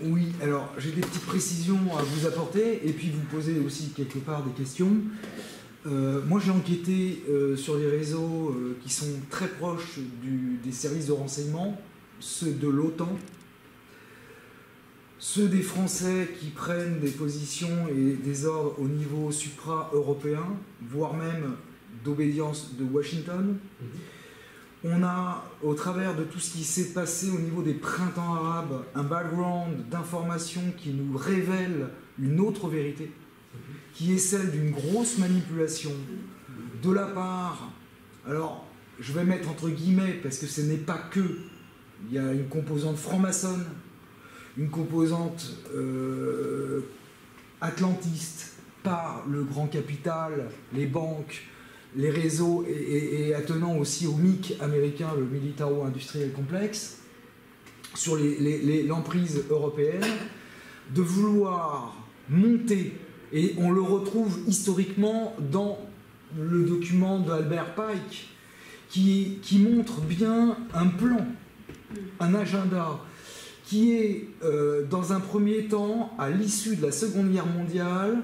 Oui, alors j'ai des petites précisions à vous apporter et puis vous poser aussi quelque part des questions. Moi j'ai enquêté sur les réseaux qui sont très proches des services de renseignement, ceux de l'OTAN, ceux des Français qui prennent des positions et des ordres au niveau supra-européen, voire même d'obédience de Washington. On a, au travers de tout ce qui s'est passé au niveau des printemps arabes, un background d'informations qui nous révèle une autre vérité, qui est celle d'une grosse manipulation de la part, alors je vais mettre entre guillemets parce que ce n'est pas que, il y a une composante franc-maçonne, une composante atlantiste par le grand capital, les banques, les réseaux et attenant aussi au MIC américain, le militaro-industriel complexe, sur l'emprise européenne, de vouloir monter, et on le retrouve historiquement dans le document d'Albert Pike, qui montre bien un plan, un agenda, qui est, dans un premier temps, à l'issue de la Seconde Guerre mondiale,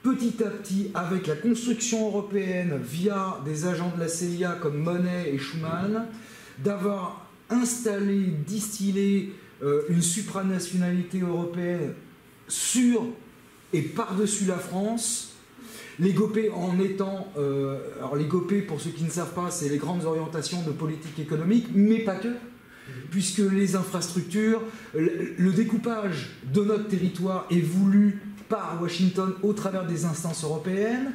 petit à petit, avec la construction européenne via des agents de la CIA comme Monet et Schuman, d'avoir installé, distillé une supranationalité européenne sur et par-dessus la France, les GOPÉ en étant... alors les GOPÉ, pour ceux qui ne savent pas, c'est les grandes orientations de politique économique, mais pas que, puisque les infrastructures, le découpage de notre territoire est voulu par Washington au travers des instances européennes,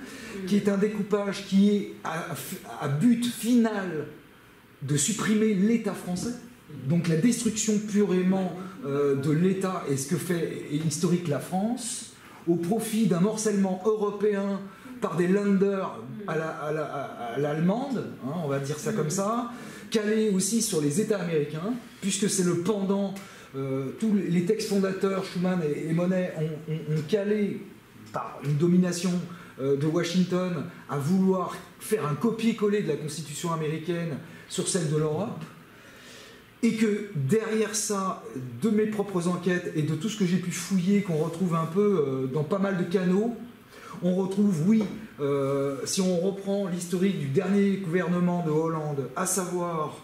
qui est un découpage qui est à but final de supprimer l'État français, donc la destruction purément de l'État et ce que fait historique la France, au profit d'un morcellement européen par des Länder à l'allemande, hein, on va dire ça comme ça, calé aussi sur les États américains, puisque c'est le pendant. Tous les textes fondateurs, Schuman et Monet, ont calé par une domination de Washington à vouloir faire un copier-coller de la Constitution américaine sur celle de l'Europe, et que derrière ça, de mes propres enquêtes et de tout ce que j'ai pu fouiller, qu'on retrouve un peu dans pas mal de canaux, on retrouve, oui, si on reprend l'historique du dernier gouvernement de Hollande, à savoir...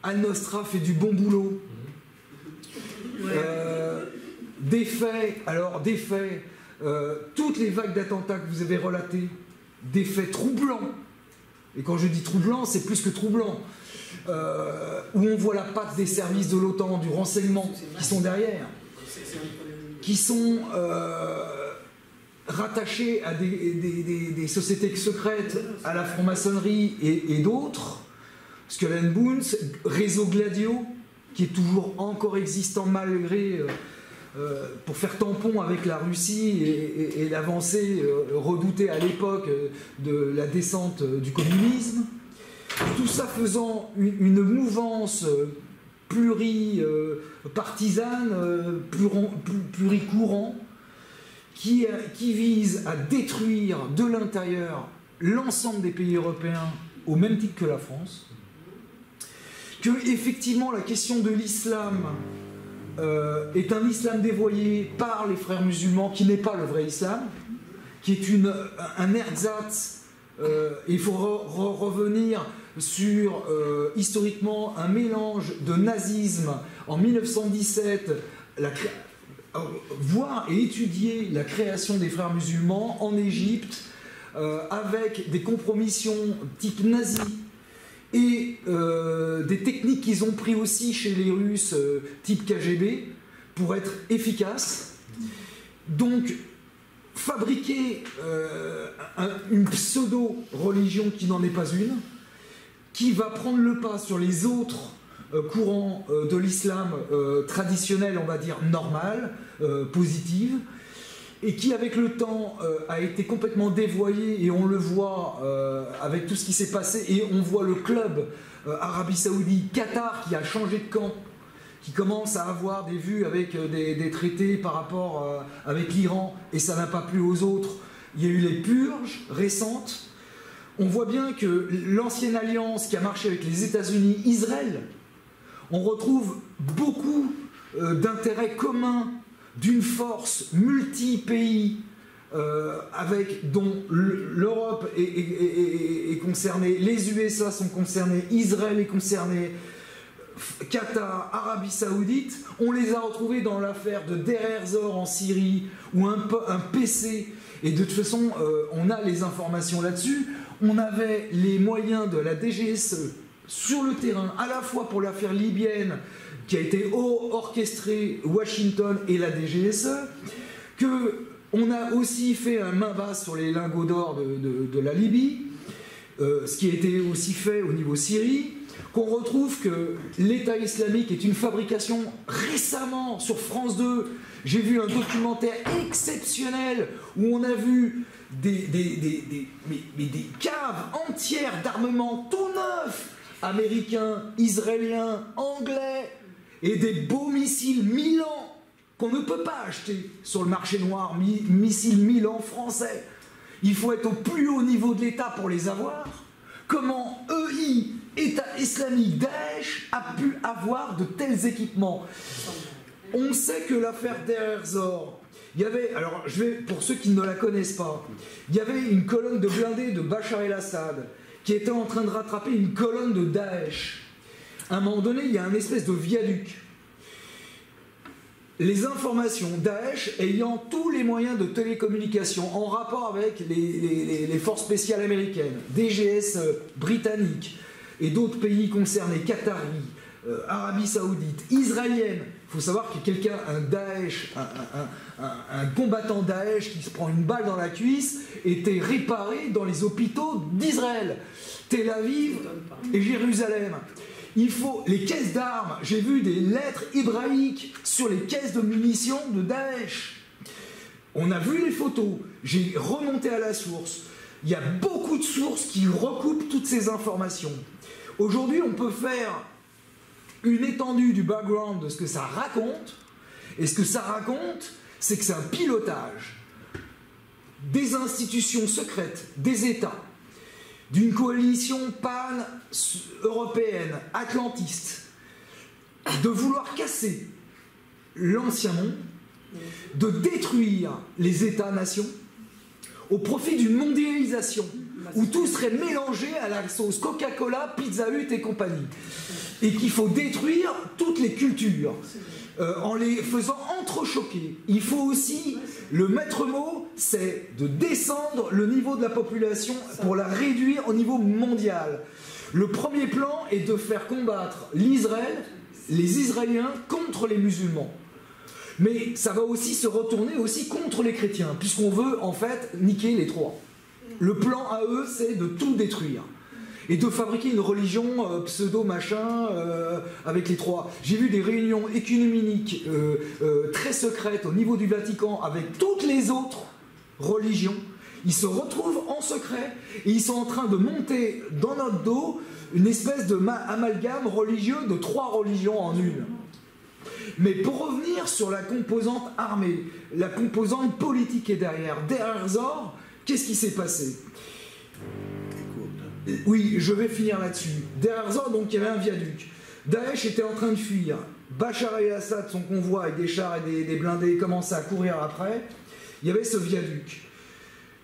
Al-Nostra fait du bon boulot. Des faits, toutes les vagues d'attentats que vous avez relatées, des faits troublants, et quand je dis troublant, c'est plus que troublant, où on voit la patte des services de l'OTAN, du renseignement, qui sont derrière, qui sont rattachés à des sociétés secrètes, à la franc-maçonnerie et d'autres, Skull and Bones, réseau Gladio, qui est toujours encore existant malgré, pour faire tampon avec la Russie et l'avancée redoutée à l'époque de la descente du communisme. Tout ça faisant une mouvance pluripartisane, pluricourant, qui vise à détruire de l'intérieur l'ensemble des pays européens au même titre que la France. Que effectivement la question de l'islam est un islam dévoyé par les frères musulmans, qui n'est pas le vrai islam, qui est un ersatz. Il faut revenir sur historiquement un mélange de nazisme en 1917, voir et étudier la création des frères musulmans en Égypte avec des compromissions type nazi, et des techniques qu'ils ont pris aussi chez les Russes type KGB pour être efficaces. Donc fabriquer une pseudo-religion qui n'en est pas une, qui va prendre le pas sur les autres courants de l'islam traditionnel, on va dire normal, positive, et qui avec le temps a été complètement dévoyé, et on le voit avec tout ce qui s'est passé, et on voit le club Arabie Saoudite, Qatar qui a changé de camp, qui commence à avoir des vues avec des traités par rapport avec l'Iran, et ça n'a pas plu aux autres. Il y a eu les purges récentes. On voit bien que l'ancienne alliance qui a marché avec les États-Unis, Israël, on retrouve beaucoup d'intérêts communs d'une force multi-pays dont l'Europe est concernée, les USA sont concernés, Israël est concerné, Qatar, Arabie Saoudite. On les a retrouvés dans l'affaire de Deir ez-Zor en Syrie, ou un PC, et de toute façon on a les informations là-dessus. On avait les moyens de la DGSE sur le terrain, à la fois pour l'affaire libyenne qui a été orchestrée Washington et la DGSE, qu'on a aussi fait un main basse sur les lingots d'or de la Libye, ce qui a été aussi fait au niveau Syrie, qu'on retrouve que l'État islamique est une fabrication. Récemment sur France 2, j'ai vu un documentaire exceptionnel où on a vu des caves entières d'armement tout neuf, américains, israéliens, anglais, et des beaux missiles Milan qu'on ne peut pas acheter sur le marché noir, missiles Milan français. Il faut être au plus haut niveau de l'État pour les avoir. Comment EI, État islamique, Daesh, a pu avoir de tels équipements? On sait que l'affaire Deir ez-Zor, il y avait, alors pour ceux qui ne la connaissent pas, il y avait une colonne de blindés de Bachar el-Assad qui était en train de rattraper une colonne de Daesh. À un moment donné, il y a un espèce de viaduc. Les informations, Daesh ayant tous les moyens de télécommunication en rapport avec les forces spéciales américaines, DGS britanniques et d'autres pays concernés, Qatari, Arabie Saoudite, israélienne. Il faut savoir que quelqu'un, un Daesh, un combattant Daesh qui se prend une balle dans la cuisse, était réparé dans les hôpitaux d'Israël, Tel Aviv et Jérusalem. Il faut les caisses d'armes. J'ai vu des lettres hébraïques sur les caisses de munitions de Daesh. On a vu les photos. J'ai remonté à la source. Il y a beaucoup de sources qui recoupent toutes ces informations. Aujourd'hui, on peut faire une étendue du background de ce que ça raconte. Et ce que ça raconte, c'est que c'est un pilotage des institutions secrètes, des États, d'une coalition pan-européenne, atlantiste, de vouloir casser l'ancien monde, de détruire les États-nations au profit d'une mondialisation où tout serait mélangé à la sauce Coca-Cola, Pizza Hut et compagnie. Et qu'il faut détruire toutes les cultures en les faisant entrechoquer. Il faut aussi, le maître mot, c'est de descendre le niveau de la population pour la réduire au niveau mondial. Le premier plan est de faire combattre l'Israël, les Israéliens contre les musulmans. Mais ça va aussi se retourner aussi contre les chrétiens, puisqu'on veut en fait niquer les trois. Le plan à eux, c'est de tout détruire. Et de fabriquer une religion pseudo-machin avec les trois. J'ai vu des réunions œcuméniques très secrètes au niveau du Vatican avec toutes les autres religions. Ils se retrouvent en secret et ils sont en train de monter dans notre dos une espèce d'amalgame religieux de trois religions en une. Mais pour revenir sur la composante armée, la composante politique est derrière. Deir ez-Zor, qu'est-ce qui s'est passé ? Oui, je vais finir là-dessus. Deir ez-Zor, donc il y avait un viaduc. Daesh était en train de fuir. Bachar el-Assad, son convoi avec des chars et des blindés, commençait à courir après. Il y avait ce viaduc.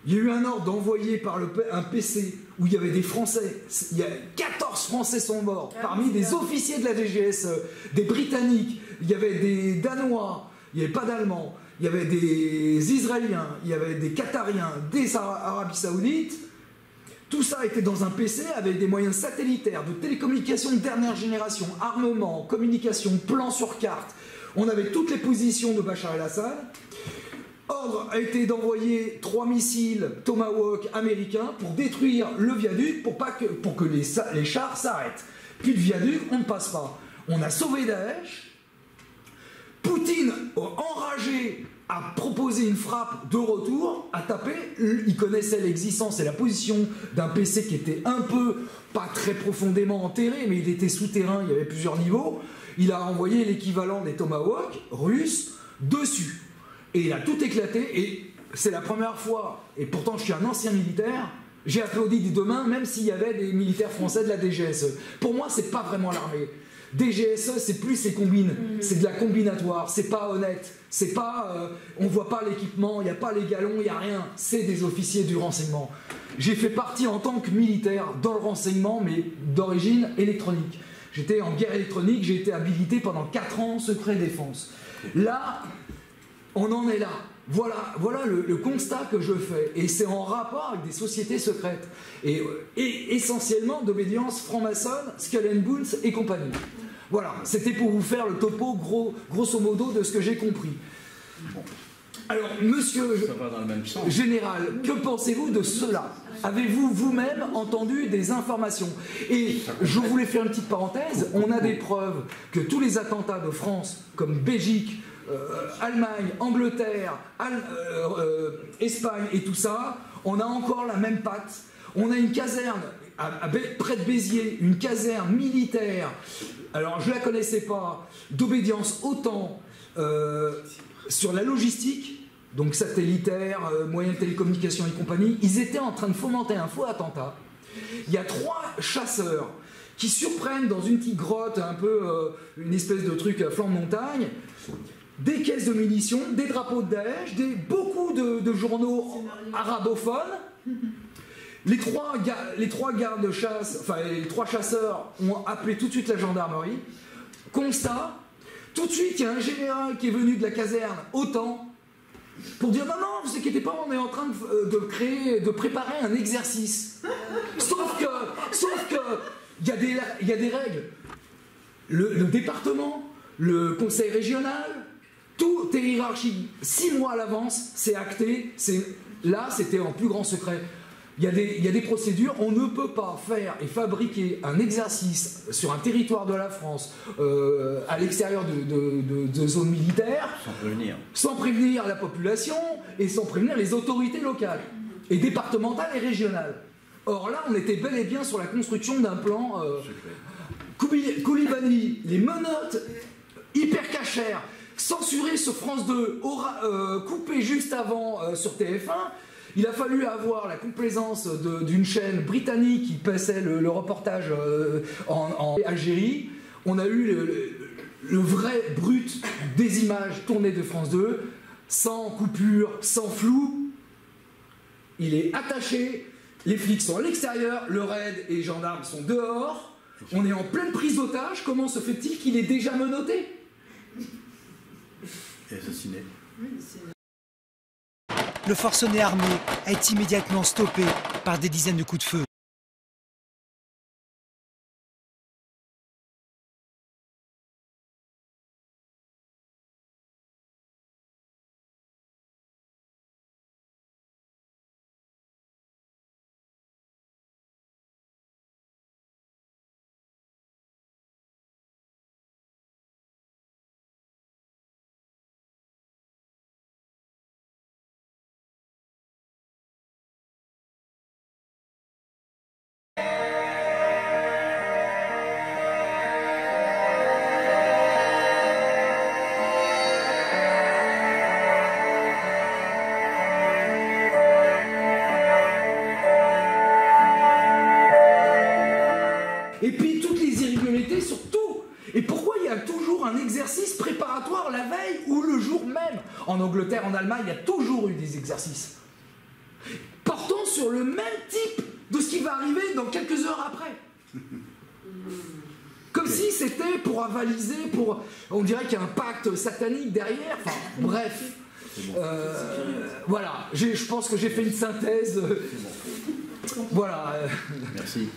Il y a eu un ordre envoyé par un PC où il y avait des Français. Il y a 14 Français sont morts. Parmi des officiers de la DGSE, des Britanniques, il y avait des Danois, il n'y avait pas d'Allemands, il y avait des Israéliens, il y avait des Qatariens, des Arabie Saoudite. Tout ça était dans un PC avec des moyens satellitaires, de télécommunications de dernière génération, armement, communication, plan sur carte. On avait toutes les positions de Bachar el-Assad. Ordre a été d'envoyer 3 missiles Tomahawk américains pour détruire le viaduc pour que les chars s'arrêtent. Plus de viaduc, on ne passe pas. On a sauvé Daesh. Poutine, enragé, a proposé une frappe de retour, a tapé. Il connaissait l'existence et la position d'un PC qui était un peu, pas très profondément enterré, mais il était souterrain, il y avait plusieurs niveaux. Il a envoyé l'équivalent des Tomahawk russes dessus. Et il a tout éclaté, et c'est la première fois, et pourtant je suis un ancien militaire, j'ai applaudi des deux mains, même s'il y avait des militaires français de la DGSE. Pour moi, c'est pas vraiment l'armée. DGSE, c'est plus les combines, c'est de la combinatoire, c'est pas honnête, c'est pas, on voit pas l'équipement, il n'y a pas les galons, il n'y a rien, c'est des officiers du renseignement. J'ai fait partie en tant que militaire dans le renseignement, mais d'origine électronique. J'étais en guerre électronique, j'ai été habilité pendant 4 ans en secret défense. Là, on en est là. Voilà le constat que je fais. Et c'est en rapport avec des sociétés secrètes. Et essentiellement d'obédience franc-maçonne, Skull and Bones et compagnie. Voilà, c'était pour vous faire le topo grosso modo de ce que j'ai compris. Bon. Alors, monsieur général, que pensez-vous de cela? Avez-vous vous-même entendu des informations? Et je voulais faire une petite parenthèse, on a des preuves que tous les attentats de France, comme Belgique, Allemagne, Angleterre, Espagne et tout ça, on a encore la même patte. On a une caserne près de Béziers, une caserne militaire, alors je ne la connaissais pas, d'obédience OTAN sur la logistique, donc satellitaire, moyens de télécommunication et compagnie. Ils étaient en train de fomenter un faux attentat. Il y a 3 chasseurs qui surprennent dans une petite grotte, un peu une espèce de truc à flanc de montagne, des caisses de munitions, des drapeaux de Daesh, beaucoup de journaux arabophones. Les trois gardes de chasse, enfin les 3 chasseurs ont appelé tout de suite la gendarmerie. Constat, tout de suite il y a un général qui est venu de la caserne OTAN pour dire non, vous inquiétez pas, on est en train de préparer un exercice. Sauf que il y a des règles. Le département, le conseil régional, tout est hiérarchique. 6 mois à l'avance, c'est acté. Là, c'était en plus grand secret. Il y a des procédures. On ne peut pas faire et fabriquer un exercice sur un territoire de la France, à l'extérieur de zones militaires, sans prévenir la population et sans prévenir les autorités locales, et départementales et régionales. Or là, on était bel et bien sur la construction d'un plan Koulibaly, les menottes hyper cachères, censurées sur France 2, coupées juste avant sur TF1. Il a fallu avoir la complaisance d'une chaîne britannique qui passait le reportage en Algérie. On a eu le vrai brut des images tournées de France 2, sans coupure, sans flou. Il est attaché, les flics sont à l'extérieur, le raid et les gendarmes sont dehors. On est en pleine prise d'otage. Comment se fait-il qu'il est déjà menotté et assassiné? Le forcené armé a été immédiatement stoppé par des dizaines de coups de feu. Et puis toutes les irrégularités sur tout. Et pourquoi il y a toujours un exercice préparatoire la veille ou le jour même? En Angleterre, en Allemagne, il y a toujours eu des exercices portant sur le même type de ce qui va arriver dans quelques heures après. Comme si c'était pour avaliser, on dirait qu'il y a un pacte satanique derrière. Enfin, bref. Voilà, je pense que j'ai fait une synthèse. Voilà. Merci.